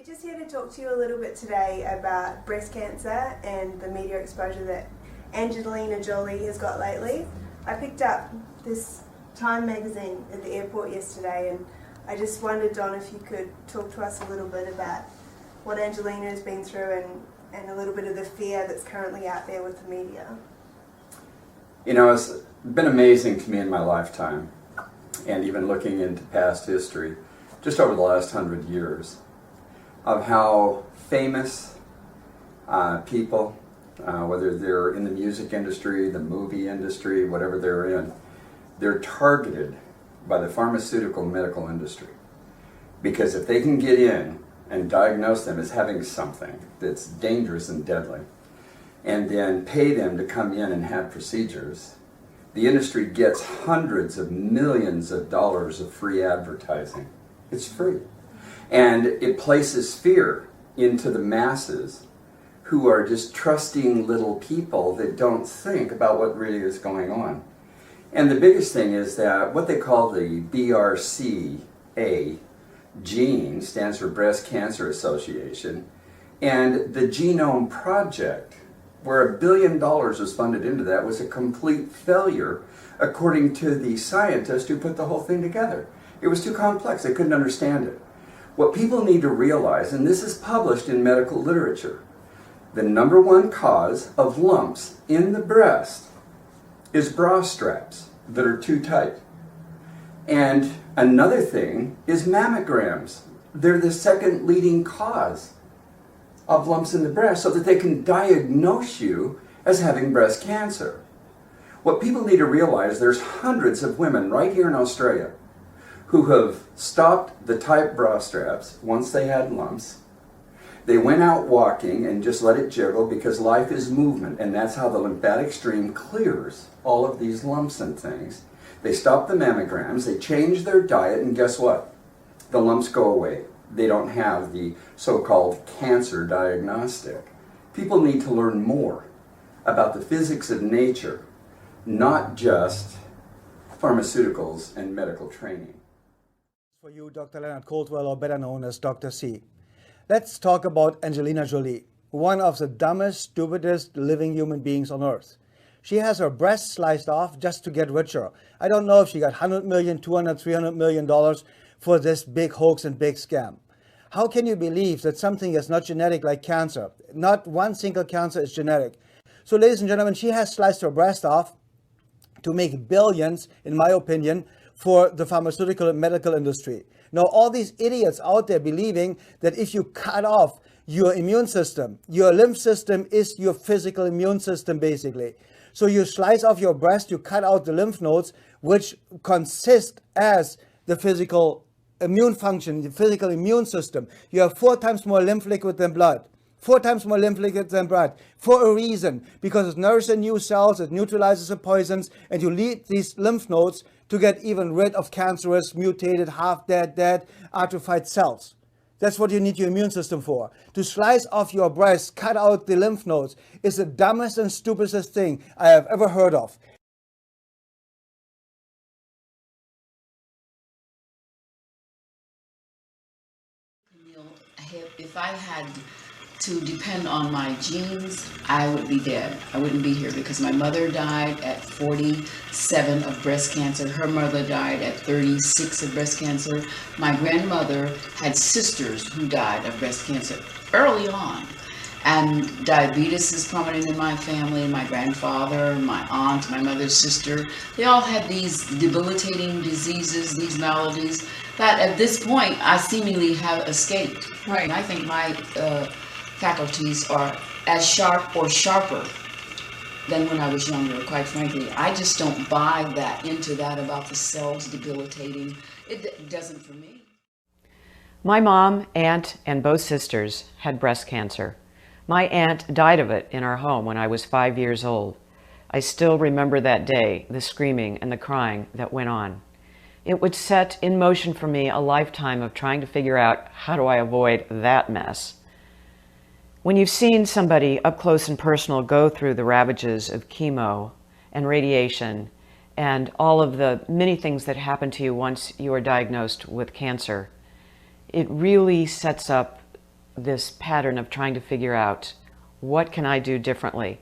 just here to talk to you a little bit today about breast cancer and the media exposure that Angelina Jolie has got lately. I picked up this Time magazine at the airport yesterday, and I just wondered, Don, if you could talk to us a little bit about what Angelina has been through and a little bit of the fear that's currently out there with the media. You know, it's been amazing to me in my lifetime, and even looking into past history, just over the last 100 years, of how famous people, whether they're in the music industry, the movie industry, whatever they're in, they're targeted by the pharmaceutical medical industry. Because if they can get in and diagnose them as having something that's dangerous and deadly, and then pay them to come in and have procedures, the industry gets hundreds of millions of dollars of free advertising. It's free. And it places fear into the masses who are just trusting little people that don't think about what really is going on. And the biggest thing is that what they call the BRCA gene stands for Breast Cancer Association, and the Genome Project, where $1 billion was funded into that, was a complete failure according to the scientists who put the whole thing together. It was too complex, they couldn't understand it. What people need to realize, and this is published in medical literature, the number one cause of lumps in the breast is bra straps that are too tight. And another thing is mammograms. They're the second leading cause of lumps in the breast, so that they can diagnose you as having breast cancer. What people need to realize, there's hundreds of women right here in Australia who have stopped the tight bra straps once they had lumps. They went out walking and just let it jiggle, because life is movement, and that's how the lymphatic stream clears all of these lumps and things. They stop the mammograms, they change their diet, and guess what? The lumps go away. They don't have the so-called cancer diagnostic. People need to learn more about the physics of nature, not just pharmaceuticals and medical training. For you, Dr. Leonard Coldwell, or better known as Dr. C. Let's talk about Angelina Jolie, one of the dumbest, stupidest living human beings on earth. She has her breasts sliced off just to get richer. I don't know if she got $100 million, $200, $300 million for this big hoax and big scam. How can you believe that something is not genetic like cancer? Not one single cancer is genetic. So ladies and gentlemen, she has sliced her breast off to make billions, in my opinion, for the pharmaceutical and medical industry. Now, all these idiots out there believing that if you cut off your immune system, your lymph system is your physical immune system, basically. So you slice off your breast, you cut out the lymph nodes, which consist as the physical immune function, the physical immune system. You have 4 times more lymph liquid than blood. 4 times more lymph liquid than blood, for a reason, because it nourishes new cells, it neutralizes the poisons, and you need these lymph nodes to get even rid of cancerous, mutated, half-dead, atrophied cells. That's what you need your immune system for. To slice off your breast, cut out the lymph nodes, is the dumbest and stupidest thing I have ever heard of. If I had to depend on my genes, I would be dead. I wouldn't be here, because my mother died at 47 of breast cancer. Her mother died at 36 of breast cancer. My grandmother had sisters who died of breast cancer early on. And diabetes is prominent in my family. My grandfather, my aunt, my mother's sister, they all had these debilitating diseases, these maladies, that at this point I seemingly have escaped. Right. I think my faculties are as sharp or sharper than when I was younger, quite frankly. I just don't buy into that about the cells debilitating. It doesn't for me. My mom, aunt, and both sisters had breast cancer. My aunt died of it in our home when I was 5 years old. I still remember that day, the screaming and the crying that went on. It would set in motion for me a lifetime of trying to figure out, how do I avoid that mess? When you've seen somebody up close and personal go through the ravages of chemo and radiation and all of the many things that happen to you once you are diagnosed with cancer, it really sets up this pattern of trying to figure out what can I do differently.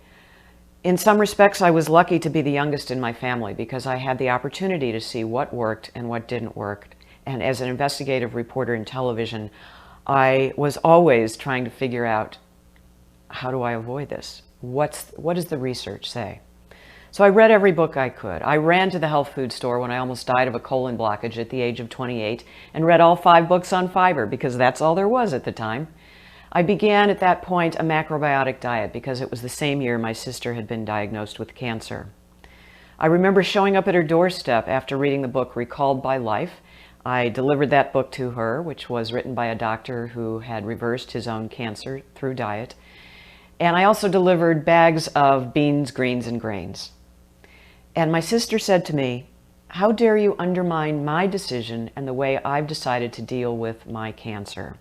In some respects, I was lucky to be the youngest in my family because I had the opportunity to see what worked and what didn't work. And as an investigative reporter in television, I was always trying to figure out, how do I avoid this? What does the research say? So I read every book I could. I ran to the health food store when I almost died of a colon blockage at the age of 28 and read all 5 books on fiber because that's all there was at the time. I began at that point a macrobiotic diet because it was the same year my sister had been diagnosed with cancer. I remember showing up at her doorstep after reading the book Recalled by Life. I delivered that book to her, which was written by a doctor who had reversed his own cancer through diet. And I also delivered bags of beans, greens, and grains. And my sister said to me, "How dare you undermine my decision and the way I've decided to deal with my cancer?"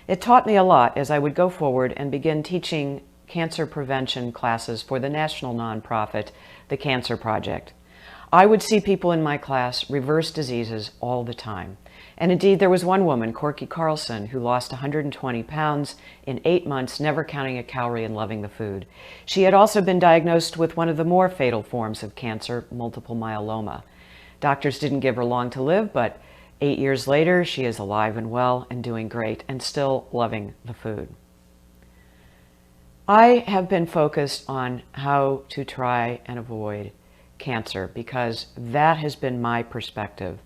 It taught me a lot as I would go forward and begin teaching cancer prevention classes for the national nonprofit, the Cancer Project. I would see people in my class reverse diseases all the time. And indeed, there was one woman, Corky Carlson, who lost 120 pounds in 8 months, never counting a calorie and loving the food. She had also been diagnosed with one of the more fatal forms of cancer, multiple myeloma. Doctors didn't give her long to live, but 8 years later, she is alive and well and doing great and still loving the food. I have been focused on how to try and avoid cancer because that has been my perspective.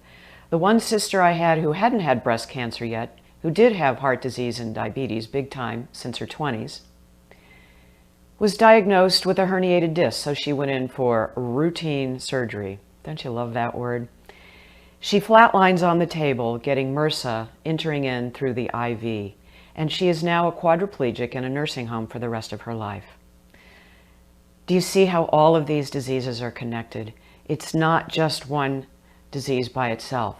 The one sister I had who hadn't had breast cancer yet, who did have heart disease and diabetes big time since her 20s, was diagnosed with a herniated disc, so she went in for routine surgery. Don't you love that word? She flatlines on the table, getting MRSA entering in through the IV, and she is now a quadriplegic in a nursing home for the rest of her life. Do you see how all of these diseases are connected? It's not just one disease by itself.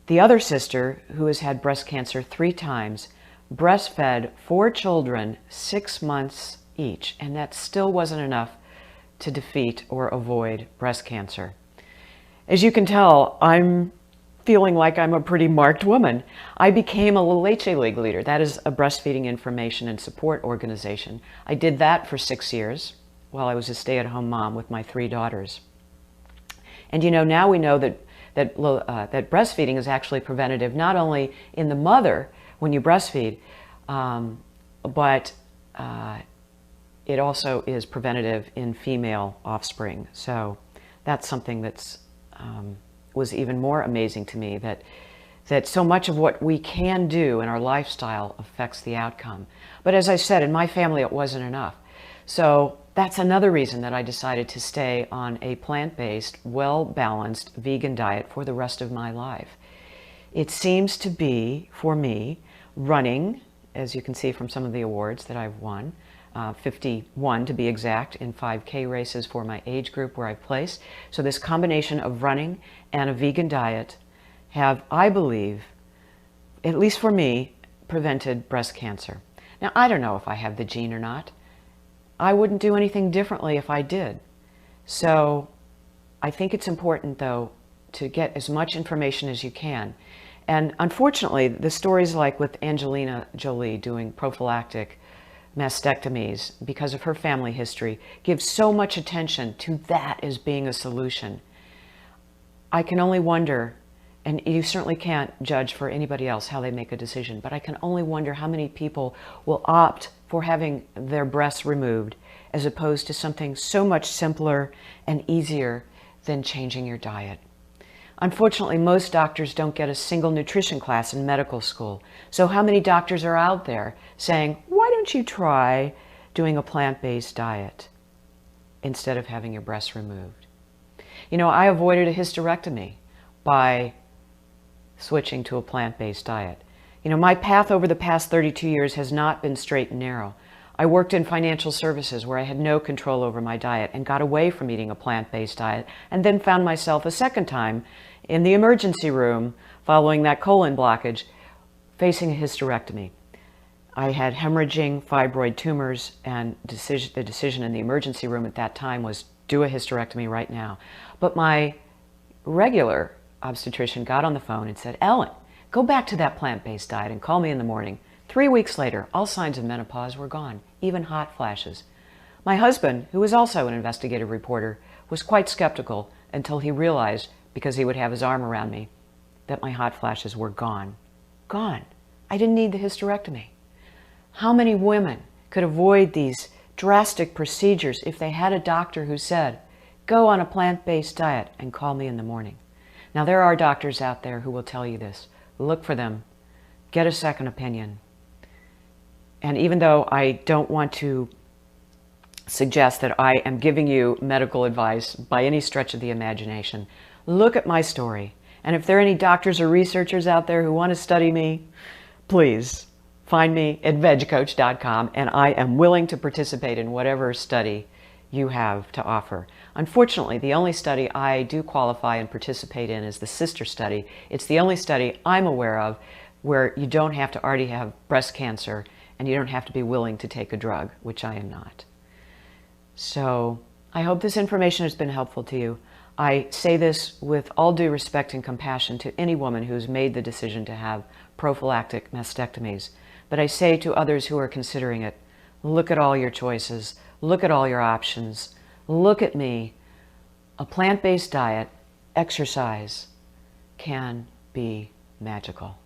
The other sister, who has had breast cancer 3 times, breastfed 4 children 6 months each, and that still wasn't enough to defeat or avoid breast cancer. As you can tell, I'm feeling like I'm a pretty marked woman. I became a La Leche League leader. That is a breastfeeding information and support organization. I did that for 6 years while I was a stay-at-home mom with my 3 daughters. And you know, now we know that breastfeeding is actually preventative, not only in the mother when you breastfeed, but it also is preventative in female offspring. So that's something that's was even more amazing to me, that so much of what we can do in our lifestyle affects the outcome. But as I said, in my family, it wasn't enough. So that's another reason that I decided to stay on a plant-based, well-balanced vegan diet for the rest of my life. It seems to be, for me, running, as you can see from some of the awards that I've won, 51 to be exact, in 5K races for my age group where I placed. So this combination of running and a vegan diet have, I believe, at least for me, prevented breast cancer. Now, I don't know if I have the gene or not. I wouldn't do anything differently if I did. So I think it's important, though, to get as much information as you can. And unfortunately, the stories like with Angelina Jolie doing prophylactic mastectomies because of her family history give so much attention to that as being a solution. I can only wonder, and you certainly can't judge for anybody else how they make a decision, but I can only wonder how many people will opt for having their breasts removed as opposed to something so much simpler and easier than changing your diet. Unfortunately, most doctors don't get a single nutrition class in medical school. So how many doctors are out there saying, why don't you try doing a plant-based diet instead of having your breasts removed? You know, I avoided a hysterectomy by switching to a plant-based diet. You know, my path over the past 32 years has not been straight and narrow. I worked in financial services where I had no control over my diet and got away from eating a plant-based diet, and then found myself a second time in the emergency room following that colon blockage, facing a hysterectomy. I had hemorrhaging fibroid tumors, and the decision in the emergency room at that time was do a hysterectomy right now. But my regular obstetrician got on the phone and said, Ellen, go back to that plant-based diet and call me in the morning 3 weeks later, all signs of menopause were gone, even hot flashes. My husband, who was also an investigative reporter, was quite skeptical until he realized, because he would have his arm around me, that my hot flashes were gone. Gone. I didn't need the hysterectomy. How many women could avoid these drastic procedures if they had a doctor who said, go on a plant-based diet and call me in the morning? Now, there are doctors out there who will tell you this. Look for them. Get a second opinion. And even though I don't want to suggest that I am giving you medical advice by any stretch of the imagination, look at my story. And if there are any doctors or researchers out there who want to study me, please find me at vegcoach.com, and I am willing to participate in whatever study you have to offer. Unfortunately, the only study I do qualify and participate in is the sister study. It's the only study I'm aware of where you don't have to already have breast cancer and you don't have to be willing to take a drug, which I am not. So I hope this information has been helpful to you. I say this with all due respect and compassion to any woman who's made the decision to have prophylactic mastectomies. But I say to others who are considering it, look at all your choices, look at all your options, look at me. A plant-based diet, exercise, can be magical.